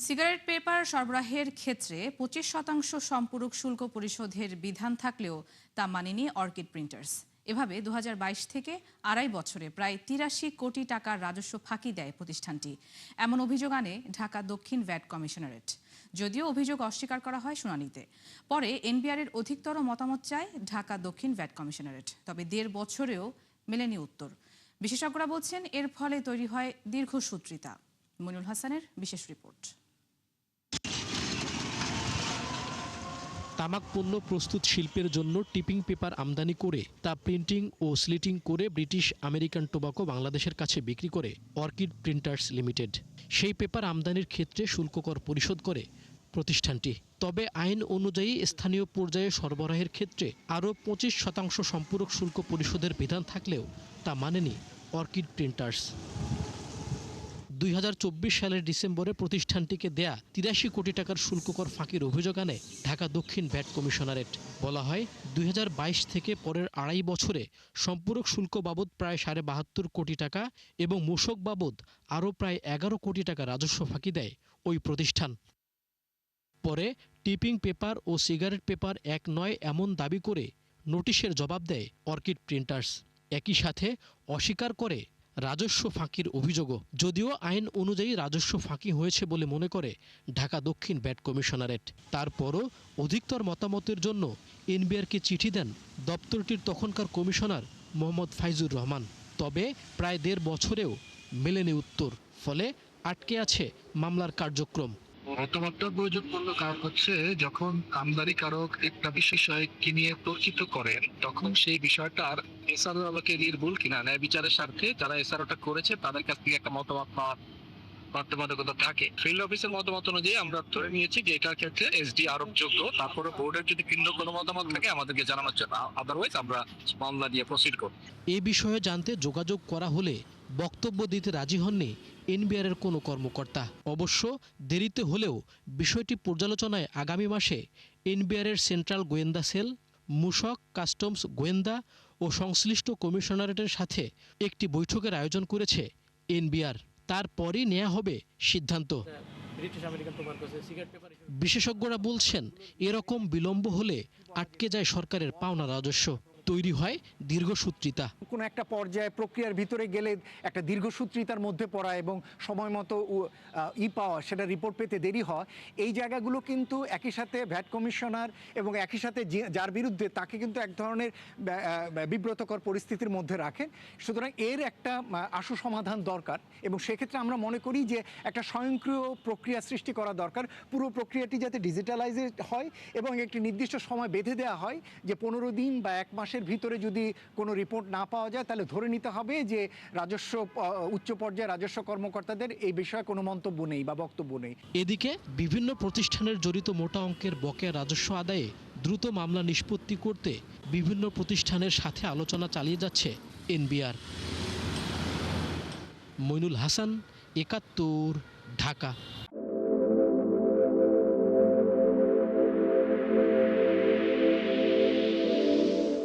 Cigarette paper সরবরাহের ক্ষেত্রে 25% সম্পূরক শুল্ক পরিশোধের বিধান থাকলেও তা মানেনি অর্কিড প্রিন্টার্স। এভাবে 2022 থেকে আড়াই বছরে প্রায় 83 কোটি টাকার রাজস্ব ফাঁকি দেয় প্রতিষ্ঠানটি। এমন অভিযোগ আনে ঢাকা দক্ষিণ ভ্যাট কমিশনারেট। যদিও অভিযোগ অস্বীকার করা হয় শুনানিতে। পরে এনবিআরের অধিকতর মতামত চায় ঢাকা দক্ষিণ ভ্যাট কমিশনারেট, তবে 1.5 বছরেও মেলেনি উত্তর। বিশেষজ্ঞরা বলছেন এর ফলে তৈরি হয় দীর্ঘসূত্রিতা। মইনুল হাসানের বিশেষ রিপোর্ট। তামাক পণ্য প্রস্তুত শিল্পের জন্য টিপিং পেপার আমদানি করে তা প্রিন্টিং ও স্লিটিং করে ব্রিটিশ আমেরিকান টোবাকো বাংলাদেশের কাছে বিক্রি করে অর্কিড প্রিন্টার্স লিমিটেড। সেই পেপার আমদানির ক্ষেত্রে শুল্ক কর পরিশোধ করে প্রতিষ্ঠানটি। তবে আইন অনুযায়ী স্থানীয় পর্যায়ে সরবরাহের ক্ষেত্রে আরও 25% সম্পূরক শুল্ক পরিশোধের বিধান থাকলেও তা মানেনি অর্কিড প্রিন্টার্স। 2024 সালের ডিসেম্বরে প্রতিষ্ঠানটিকে দেয়া 83 কোটি টাকার শুল্ককর ফাঁকির অভিযোগ আনে ঢাকা দক্ষিণ ভ্যাট কমিশনারেট। বলা হয় 2022 থেকে পরের আড়াই বছরে সম্পূরক শুল্ক বাবদ প্রায় 72.5 কোটি টাকা এবং মূসক বাবদ আরও প্রায় 11 কোটি টাকা রাজস্ব ফাঁকি দেয় ওই প্রতিষ্ঠান। পরে টিপিং পেপার ও সিগারেট পেপার এক নয় এমন দাবি করে নোটিশের জবাব দেয় অর্কিড প্রিন্টার্স। একই সাথে অস্বীকার করে রাজস্ব ফাঁকির অভিযোগও। যদিও আইন অনুযায়ী রাজস্ব ফাঁকি হয়েছে বলে মনে করে ঢাকা দক্ষিণ ভ্যাট কমিশনারেট। তারপরও অধিকতর মতামতের জন্য এনবিআরকে চিঠি দেন দপ্তরটির তখনকার কমিশনার মোহাম্মদ ফাইজুর রহমান। তবে প্রায় 1.5 বছরেও মেলেনি উত্তর, ফলে আটকে আছে মামলার কার্যক্রম। মতামতটা প্রয়োজনপূর্ণ কারণ হচ্ছে যখন আমদানিকারক একটা বিষয়কে নিয়ে তর্কিত করেন তখন সেই বিষয়টার এসআরও আমাকে নির্ভুল কিনা ন্যায় বিচারের স্বার্থে যারা এসআরওটা করেছে তাদের কাছ থেকে একটা মতামত পাওয়ার বাধ্যবাধকতা থাকে। ফিল্ড অফিসের মতামত অনুযায়ী আমরা ধরে নিয়েছি যে এটার ক্ষেত্রে এসডি আরোপযোগ্য। তারপরে বোর্ডের যদি ভিন্ন কোনো মতামত থাকে আমাদেরকে জানানোর জন্য, আদারওয়াইজ আমরা মামলা দিয়ে প্রসিড করব। এ বিষয়ে জানতে যোগাযোগ করা হলে বক্তব্য দিতে রাজি হননি এনবিআরের কোনো কর্মকর্তা। অবশ্য দেরিতে হলেও বিষয়টি পর্যালোচনায় আগামী মাসে এনবিআরের সেন্ট্রাল গোয়েন্দা সেল, মূসক, কাস্টমস গোয়েন্দা ও সংশ্লিষ্ট কমিশনারেটের সাথে একটি বৈঠকের আয়োজন করেছে এনবিআর। তারপরই নেওয়া হবে সিদ্ধান্ত। বিশেষজ্ঞরা বলছেন এরকম বিলম্ব হলে আটকে যায় সরকারের পাওনা রাজস্ব, তৈরি হয় দীর্ঘসূত্রিতা। কোনো একটা পর্যায়ে প্রক্রিয়ার ভিতরে গেলে একটা দীর্ঘসূত্রিতার মধ্যে পড়া এবং সময় মতো পাওয়া, সেটা রিপোর্ট পেতে দেরি হয়, এই জায়গাগুলো কিন্তু একই সাথে ভ্যাট কমিশনার এবং একই সাথে যার বিরুদ্ধে তাকে কিন্তু এক ধরনের বিব্রতকর পরিস্থিতির মধ্যে রাখেন। সুতরাং এর একটা আশু সমাধান দরকার এবং সেক্ষেত্রে আমরা মনে করি যে একটা স্বয়ংক্রিয় প্রক্রিয়া সৃষ্টি করা দরকার। পুরো প্রক্রিয়াটি যাতে ডিজিটালাইজড হয় এবং একটি নির্দিষ্ট সময় বেঁধে দেওয়া হয় যে 15 দিন বা 1 মাসের ভিতরে যদি কোনো রিপোর্ট না পাওয়া যায় তাহলে ধরে নিতে হবে যে রাজস্ব উচ্চ পর্যায়ে রাজস্ব কর্মকর্তাদের এই বিষয়ে কোনো মন্তব্য নেই বা বক্তব্য নেই। এদিকে বিভিন্ন প্রতিষ্ঠানের জড়িত মোটা অঙ্কের বকেয়া রাজস্ব আদায়ে দ্রুত মামলা নিষ্পত্তি করতে বিভিন্ন প্রতিষ্ঠানের সাথে আলোচনা চালিয়ে যাচ্ছে এনবিআর। মইনুল হাসান, 71, ঢাকা।